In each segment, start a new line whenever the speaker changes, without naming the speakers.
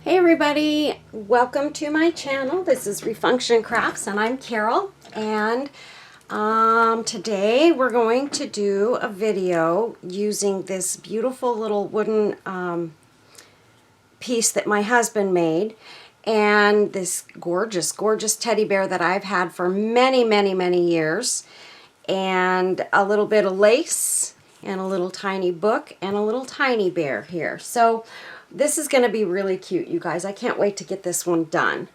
Hey everybody, welcome to my channel. This is Refunction Crafts and I'm Carol, and today we're going to do a video using this beautiful little wooden piece that my husband made, and this gorgeous teddy bear that I've had for many years, and a little bit of lace and a little tiny book and a little tiny bear here. So this is going to be really cute, you guys. I can't wait to get this one done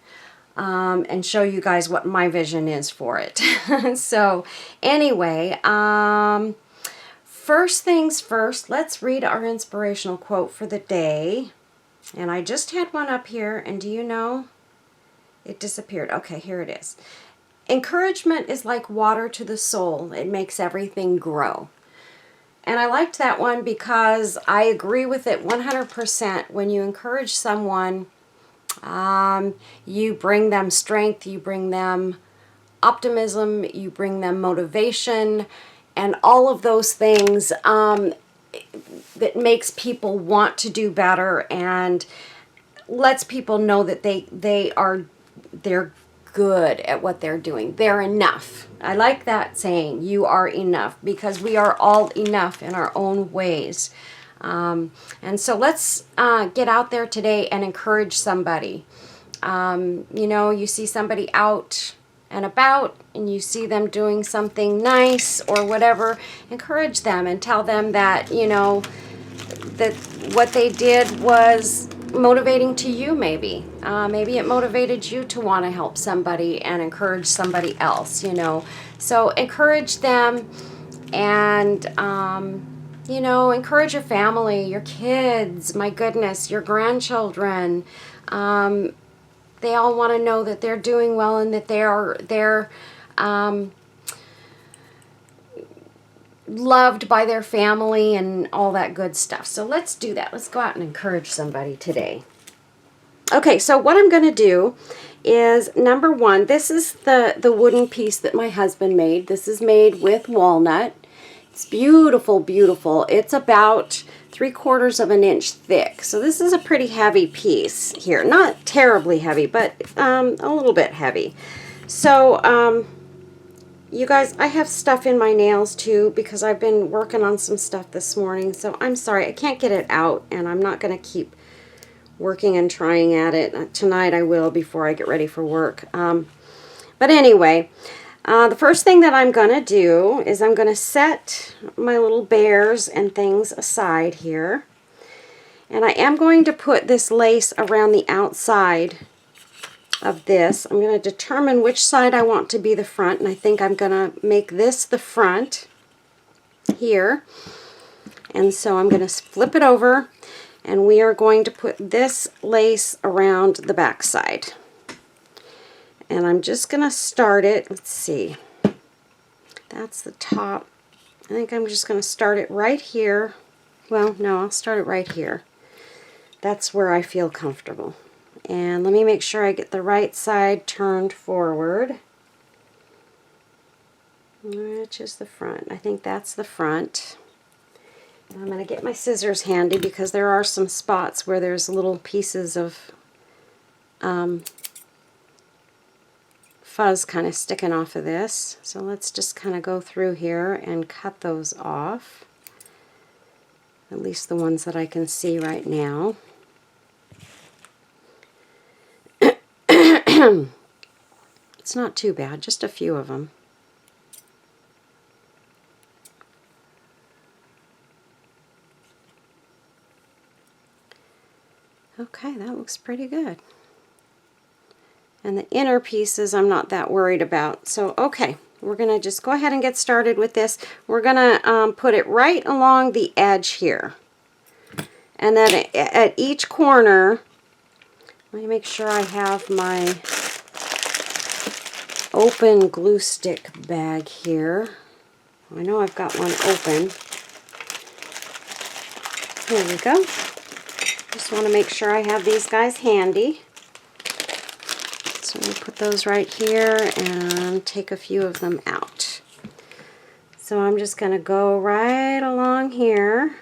and show you guys what my vision is for it. So anyway, first things first, let's read our inspirational quote for the day. And I just had one up here, and do you know? It disappeared. Okay, here it is. Encouragement is like water to the soul. It makes everything grow. And I liked that one because I agree with it 100%. When you encourage someone, you bring them strength, you bring them optimism, you bring them motivation, and all of those things that makes people want to do better and lets people know that they're good at what they're doing. They're enough. I like that saying, you are enough, because we are all enough in our own ways. And so let's get out there today and encourage somebody. You know, you see somebody out and about and you see them doing something nice or whatever, encourage them and tell them that, you know, that what they did was motivating to you. Maybe it motivated you to want to help somebody and encourage somebody else, you know. So encourage them, and you know, encourage your family, your kids, my goodness, your grandchildren. They all want to know that they're doing well and that they're loved by their family and all that good stuff. So let's do that. Let's go out and encourage somebody today. Okay, so what I'm going to do is, number one, this is the wooden piece that my husband made. This is made with walnut. It's beautiful. It's about 3/4 of an inch thick. So this is a pretty heavy piece here. Not terribly heavy, but a little bit heavy. So you guys, I have stuff in my nails too because I've been working on some stuff this morning. So I'm sorry, I can't get it out, and I'm not going to keep working and trying at it. Tonight I will before I get ready for work. But anyway, the first thing that I'm going to do is I'm going to set my little bears and things aside here. And I am going to put this lace around the outside of this. I'm going to determine which side I want to be the front, and I think I'm going to make this the front here. And so I'm going to flip it over, and we are going to put this lace around the back side. And I'm just going to start it. Let's see. That's the top. I think I'm just going to start it right here. Well, no, I'll start it right here. That's where I feel comfortable. And let me make sure I get the right side turned forward. Which is the front? I think that's the front. And I'm going to get my scissors handy because there are some spots where there's little pieces of fuzz kind of sticking off of this. So let's just kind of go through here and cut those off. At least the ones that I can see right now. It's not too bad, just a few of them. Okay, that looks pretty good. And the inner pieces I'm not that worried about. So, okay, we're going to just go ahead and get started with this. We're going to put it right along the edge here. And then at each corner, let me make sure I have my open glue stick bag here. I know I've got one open. Here we go. Just want to make sure I have these guys handy. So we'll put those right here and take a few of them out. So I'm just going to go right along here.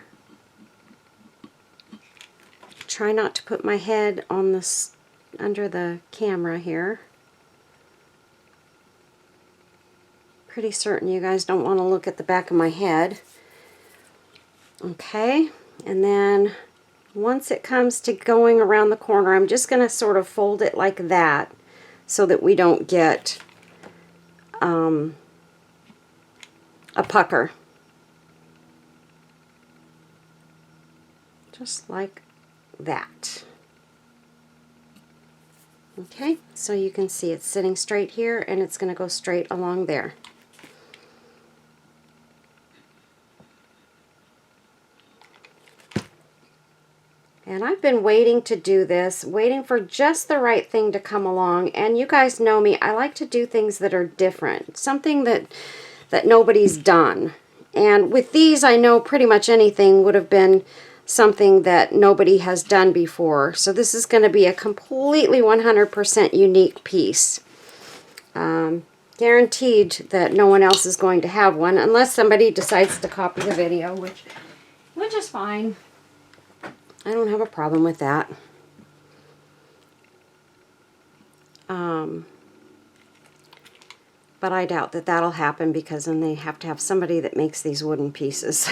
try not to put my head on this under the camera here. Pretty certain you guys don't want to look at the back of my head. Okay, and then once it comes to going around the corner, I'm just going to sort of fold it like that so that we don't get a pucker. Just like that. Okay, so you can see it's sitting straight here and it's going to go straight along there. And I've been waiting to do this, waiting for just the right thing to come along. And you guys know me, I like to do things that are different, something that nobody's done. And with these, I know pretty much anything would have been something that nobody has done before. So this is going to be a completely 100% unique piece. Guaranteed that no one else is going to have one, unless somebody decides to copy the video, which is fine. I don't have a problem with that. But I doubt that that'll happen, because then they have to have somebody that makes these wooden pieces.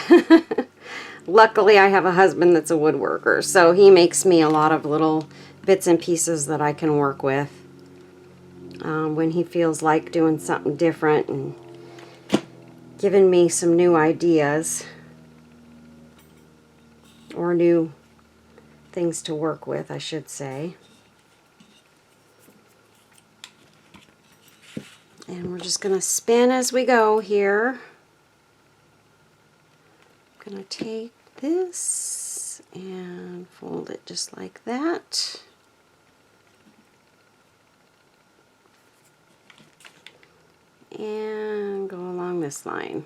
Luckily, I have a husband that's a woodworker, so he makes me a lot of little bits and pieces that I can work with when he feels like doing something different and giving me some new ideas or new things to work with, I should say. And we're just going to spin as we go here. I'm going to take this and fold it just like that. And go along this line.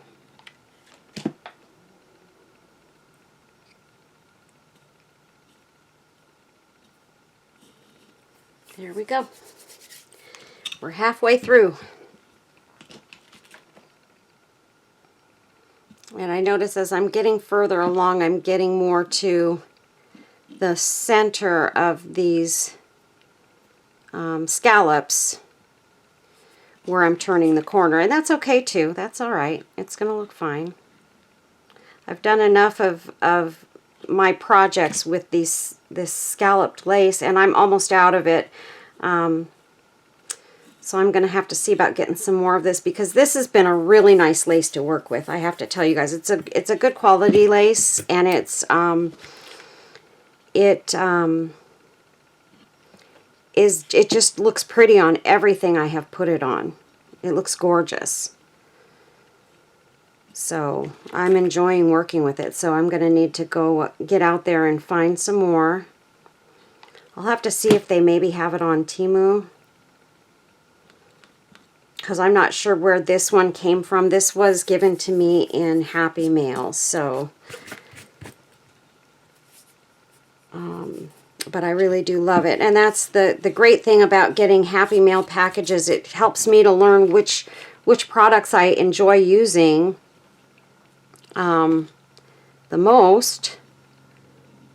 There we go. We're halfway through. And I notice as I'm getting further along, I'm getting more to the center of these scallops where I'm turning the corner. And that's okay too. That's all right. It's going to look fine. I've done enough of my projects with this scalloped lace, and I'm almost out of it. So I'm going to have to see about getting some more of this, because this has been a really nice lace to work with. I have to tell you guys, it's a good quality lace, and it just looks pretty on everything I have put it on. It looks gorgeous. So I'm enjoying working with it. So I'm going to need to go get out there and find some more. I'll have to see if they maybe have it on Temu, because I'm not sure where this one came from. This was given to me in Happy Mail, so but I really do love it. And that's the great thing about getting Happy Mail packages. It helps me to learn which products I enjoy using the most,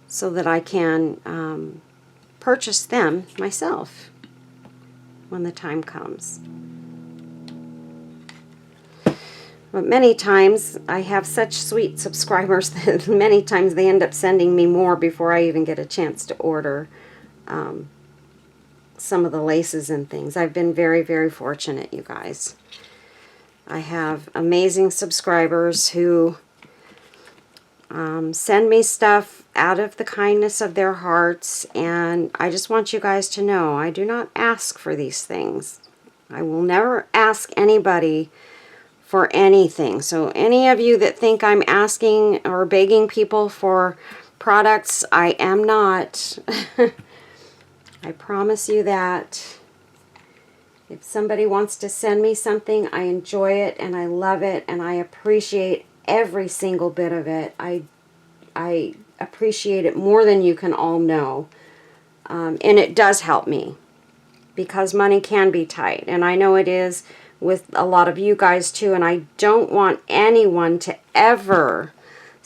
so that I can purchase them myself when the time comes. But many times I have such sweet subscribers that many times they end up sending me more before I even get a chance to order some of the laces and things. I've been very, very fortunate, you guys. I have amazing subscribers who send me stuff out of the kindness of their hearts, and I just want you guys to know I do not ask for these things. I will never ask anybody for anything. So any of you that think I'm asking or begging people for products, I am not. I promise you that. If somebody wants to send me something, I enjoy it and I love it and I appreciate every single bit of it. I appreciate it more than you can all know. And it does help me, because money can be tight, and I know it is with a lot of you guys too, and I don't want anyone to ever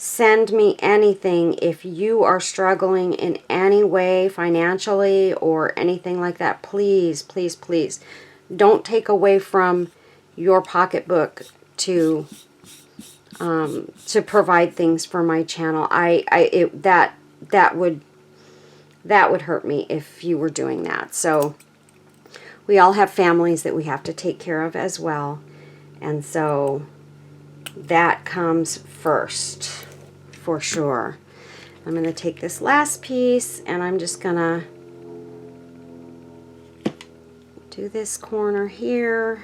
Send me anything if you are struggling in any way financially or anything like that. Please, please, please don't take away from your pocketbook to provide things for my channel. That would hurt me if you were doing that. So we all have families that we have to take care of as well. And so that comes first, for sure. I'm going to take this last piece and I'm just going to do this corner here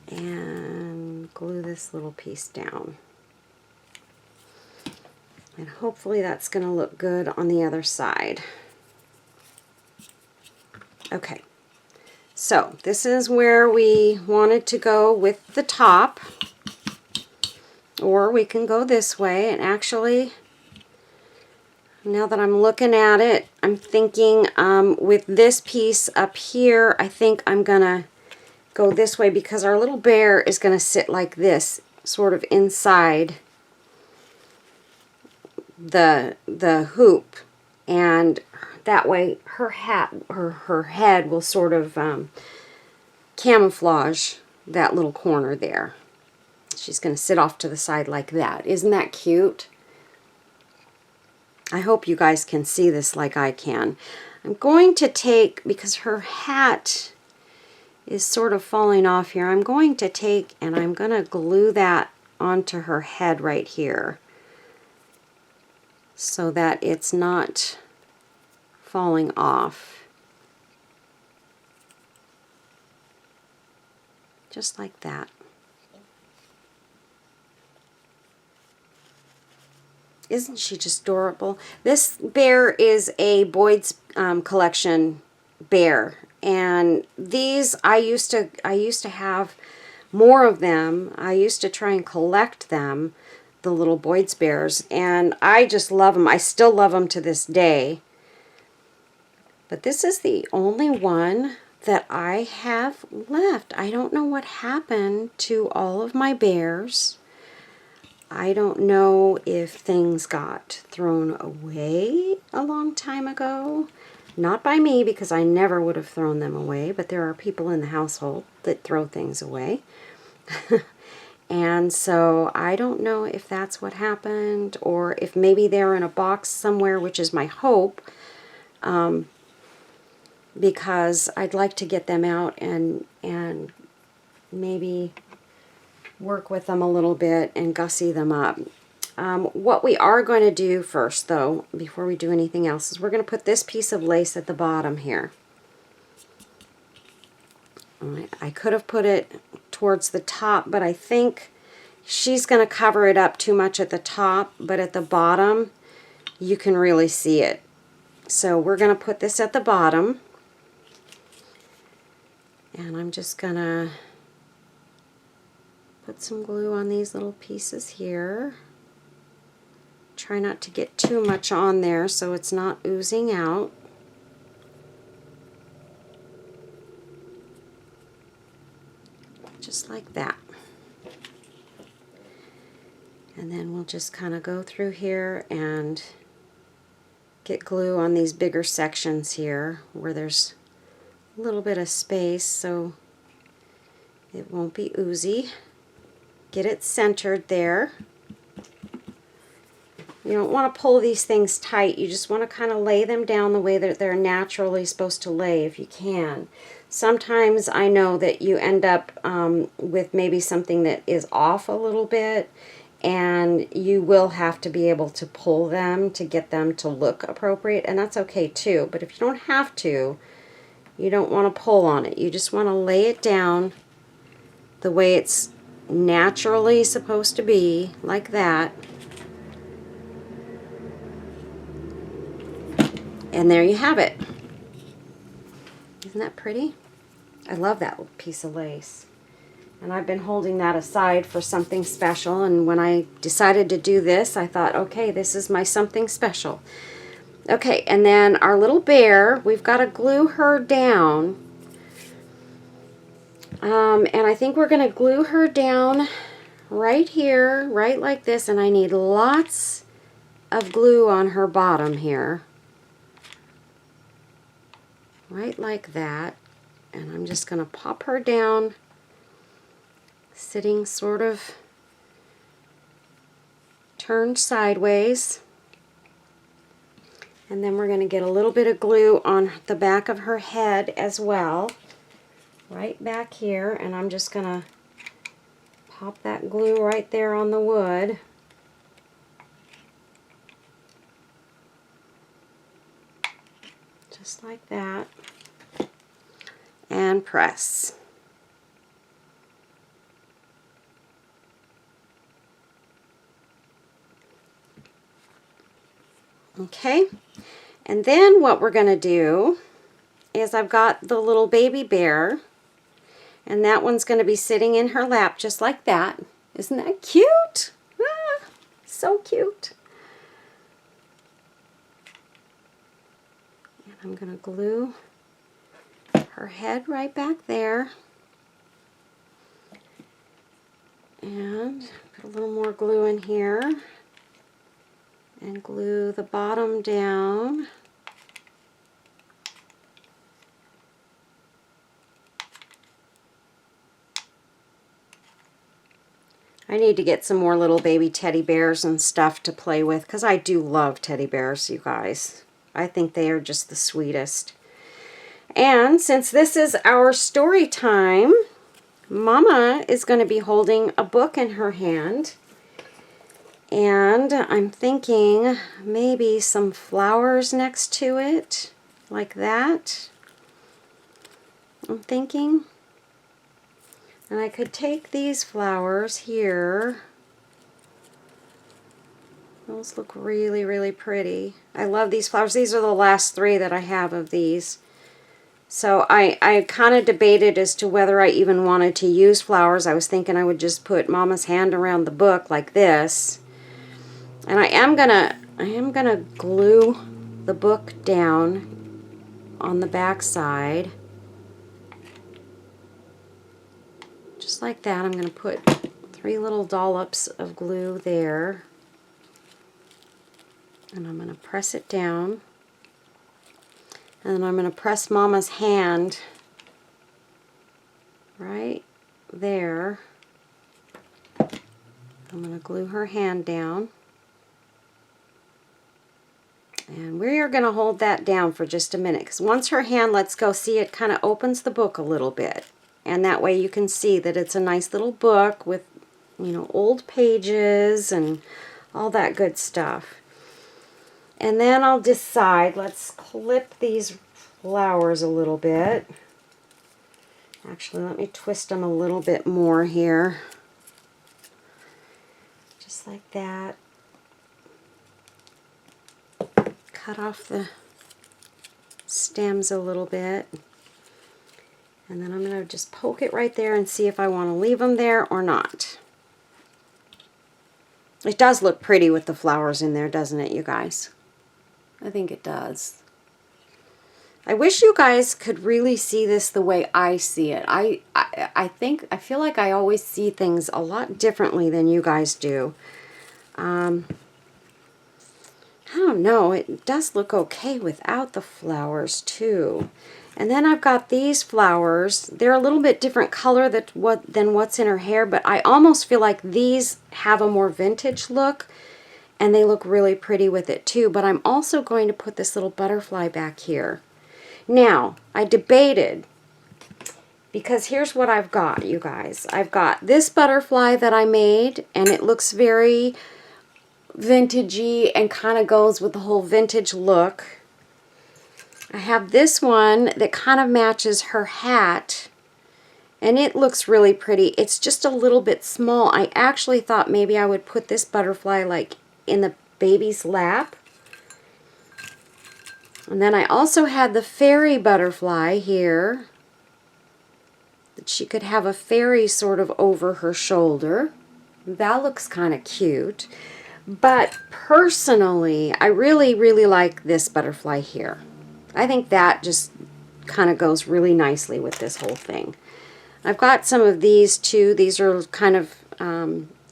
and glue this little piece down. And hopefully that's going to look good on the other side. Okay, so this is where we wanted to go with the top. Or we can go this way, and actually, now that I'm looking at it, I'm thinking with this piece up here, I think I'm going to go this way because our little bear is going to sit like this, sort of inside the hoop, and that way her head will sort of camouflage that little corner there. She's going to sit off to the side like that. Isn't that cute? I hope you guys can see this like I can. I'm going to take, because her hat is sort of falling off here, I'm going to take and I'm going to glue that onto her head right here so that it's not falling off. Just like that. Isn't she just adorable? This bear is a Boyd's collection bear, and these I used to have more of them. I used to try and collect them, the little Boyd's bears, and I just love them. I still love them to this day. But this is the only one that I have left. I don't know what happened to all of my bears. I don't know if things got thrown away a long time ago. Not by me, because I never would have thrown them away, but there are people in the household that throw things away. And so I don't know if that's what happened, or if maybe they're in a box somewhere, which is my hope, because I'd like to get them out and maybe work with them a little bit and gussy them up. What we are going to do first, though, before we do anything else, is we're going to put this piece of lace at the bottom here. I could have put it towards the top, but I think she's going to cover it up too much at the top, but at the bottom you can really see it. So we're going to put this at the bottom, and I'm just going to put some glue on these little pieces here. Try not to get too much on there so it's not oozing out. Just like that. And then we'll just kind of go through here and get glue on these bigger sections here where there's a little bit of space so it won't be oozy. Get it centered there. You don't want to pull these things tight. You just want to kind of lay them down the way that they're naturally supposed to lay if you can. Sometimes I know that you end up with maybe something that is off a little bit, and you will have to be able to pull them to get them to look appropriate, and that's okay too. But if you don't have to, you don't want to pull on it. You just want to lay it down the way it's naturally supposed to be, like that. And there you have it. Isn't that pretty? I love that little piece of lace. And I've been holding that aside for something special, and when I decided to do this, I thought, okay, this is my something special. Okay, and then our little bear, we've got to glue her down. And I think we're going to glue her down right here, right like this, and I need lots of glue on her bottom here. Right like that. And I'm just going to pop her down, sitting sort of turned sideways. And then we're going to get a little bit of glue on the back of her head as well, right back here, and I'm just going to pop that glue right there on the wood. Just like that. And press. Okay, and then what we're going to do is I've got the little baby bear, and that one's going to be sitting in her lap just like that. Isn't that cute? Ah, so cute. And I'm going to glue her head right back there. And put a little more glue in here. And glue the bottom down. I need to get some more little baby teddy bears and stuff to play with, because I do love teddy bears, you guys. I think they are just the sweetest. And since this is our story time, Mama is going to be holding a book in her hand. And I'm thinking maybe some flowers next to it, like that. I'm thinking. And I could take these flowers here. Those look really, really pretty. I love these flowers. These are the last 3 that I have of these. So I kind of debated as to whether I even wanted to use flowers. I was thinking I would just put Mama's hand around the book like this. And I am gonna glue the book down on the back side. Just like that. I'm gonna put 3 little dollops of glue there. And I'm gonna press it down. And then I'm gonna press Mama's hand right there. I'm gonna glue her hand down. And we are going to hold that down for just a minute, because once her hand lets go, see, it kind of opens the book a little bit. And that way you can see that it's a nice little book with, you know, old pages and all that good stuff. And then I'll decide, let's clip these flowers a little bit. Actually, let me twist them a little bit more here. Just like that. Cut off the stems a little bit, and then I'm going to just poke it right there and see if I want to leave them there or not. It does look pretty with the flowers in there, doesn't it, you guys? I think it does. I wish you guys could really see this the way I see it. I feel like I always see things a lot differently than you guys do. I don't know, it does look okay without the flowers too. And then I've got these flowers. They're a little bit different color than what's in her hair, but I almost feel like these have a more vintage look, and they look really pretty with it too. But I'm also going to put this little butterfly back here. Now, I debated, because here's what I've got, you guys. I've got this butterfly that I made, and it looks very vintagey and kind of goes with the whole vintage look. I have this one that kind of matches her hat, and it looks really pretty. It's just a little bit small. I actually thought maybe I would put this butterfly like in the baby's lap. And then I also had the fairy butterfly here, that she could have a fairy sort of over her shoulder. That looks kind of cute. But personally, I really, really like this butterfly here. I think that just kind of goes really nicely with this whole thing. I've got some of these too. These are kind of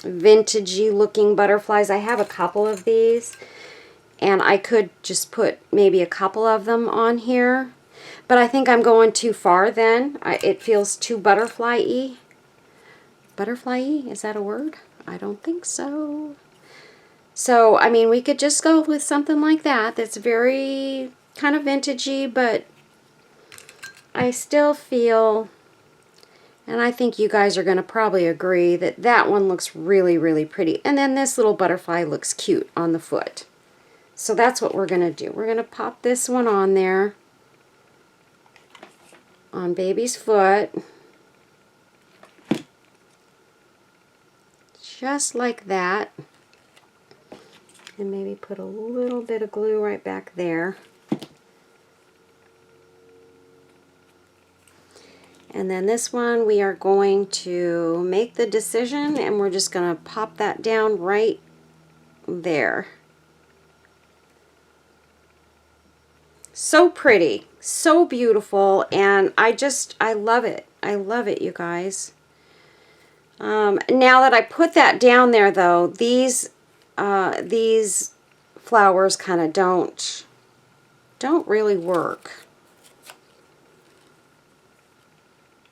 vintagey looking butterflies. I have a couple of these, and I could just put maybe a couple of them on here, but I think I'm going too far then. It feels too butterfly-y. Butterfly-y? Is that a word? I don't think so. So, I mean, we could just go with something like that that's very kind of vintagey, but I still feel, and I think you guys are going to probably agree, that that one looks really, really pretty. And then this little butterfly looks cute on the foot. So that's what we're going to do. We're going to pop this one on there, on baby's foot. Just like that. And maybe put a little bit of glue right back there. And then this one, we are going to make the decision, and we're just going to pop that down right there. So pretty, so beautiful, and I love it. I love it, you guys. Now that I put that down there, though, these flowers kind of don't really work.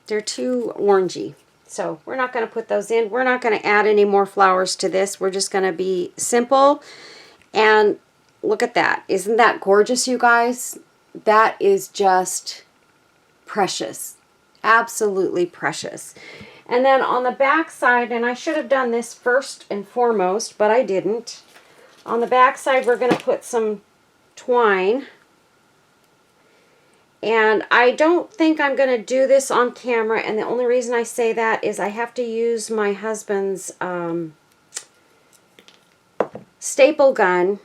They're too orangey. So we're not going to put those in. We're not going to add any more flowers to this. We're just going to be simple. And look at that. Isn't that gorgeous, you guys? That is just precious. Absolutely precious. And then on the back side, and I should have done this first and foremost, but I didn't. On the back side, we're going to put some twine. And I don't think I'm going to do this on camera, and the only reason I say that is I have to use my husband's staple gun,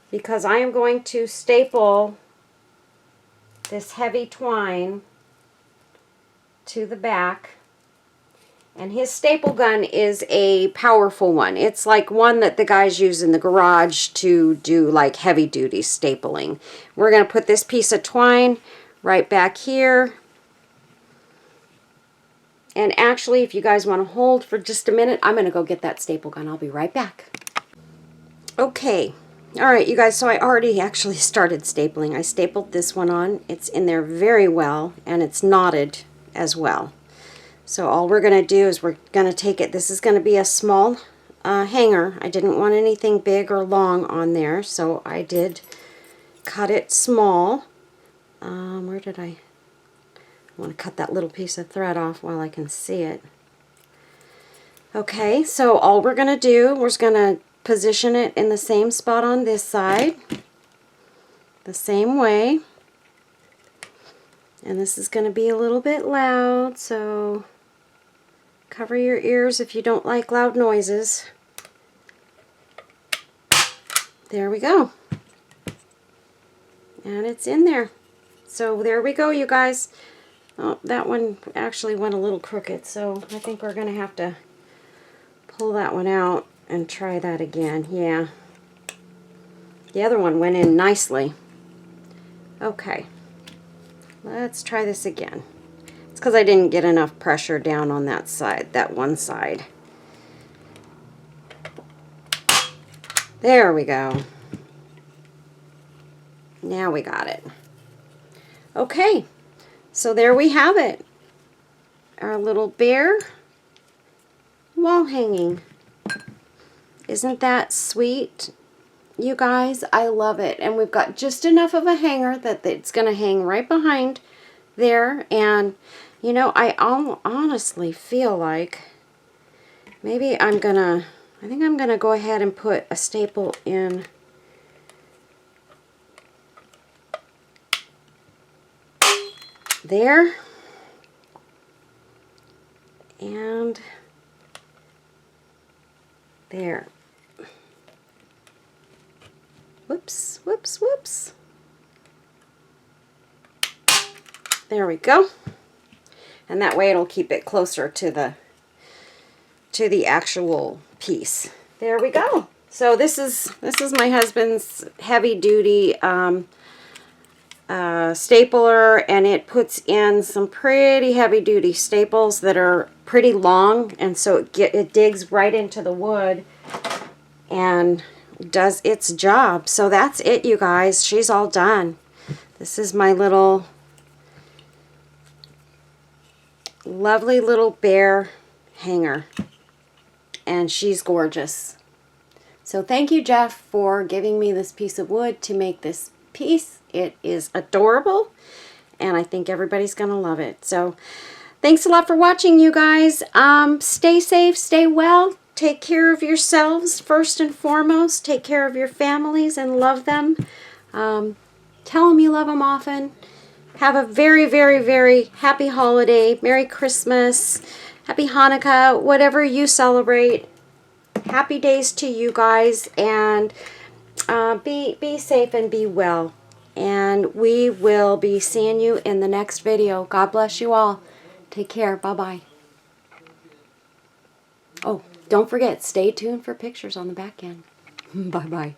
because I am going to staple this heavy twine to the back. And his staple gun is a powerful one. It's like one that the guys use in the garage to do like heavy duty stapling. We're going to put this piece of twine right back here. And actually, if you guys want to hold for just a minute, I'm going to go get that staple gun. I'll be right back. Okay. All right, you guys, so I already actually started stapling. I stapled this one on. It's in there very well, and it's knotted as well. So all we're going to do is we're going to take it. This is going to be a small hanger. I didn't want anything big or long on there, so I did cut it small. Where did I want to cut that little piece of thread off while I can see it. Okay, so all we're going to do, we're just going to position it in the same spot on this side, the same way. And this is going to be a little bit loud, so cover your ears if you don't like loud noises. There we go. And it's in there. So there we go, you guys. Oh, that one actually went a little crooked, so I think we're going to have to pull that one out and try that again. Yeah. The other one went in nicely. Okay. Let's try this again. It's because I didn't get enough pressure down on that side, that one side. There we go. Now we got it. Okay, so there we have it. Our little bear wall hanging. Isn't that sweet? You guys, I love it. And we've got just enough of a hanger that it's going to hang right behind there. And, you know, I honestly feel like maybe I think I'm going to go ahead and put a staple in there. And there. Whoops, whoops, whoops. There we go. And that way it'll keep it closer to the actual piece. There we go. So this is my husband's heavy duty stapler, and it puts in some pretty heavy duty staples that are pretty long, and so it digs right into the wood and does its job. So that's it, you guys. She's all done. This is my little lovely little bear hanger, and she's gorgeous. So thank you, Jeff, for giving me this piece of wood to make this piece. It is adorable, and I think everybody's gonna love it. So thanks a lot for watching, you guys. Stay safe, stay well, take care of yourselves first and foremost. Take care of your families and love them. Tell them you love them often. Have a very, very, very happy holiday. Merry Christmas. Happy Hanukkah. Whatever you celebrate. Happy days to you guys. And be safe and be well. And we will be seeing you in the next video. God bless you all. Take care. Bye-bye. Oh, don't forget, stay tuned for pictures on the back end. Bye-bye.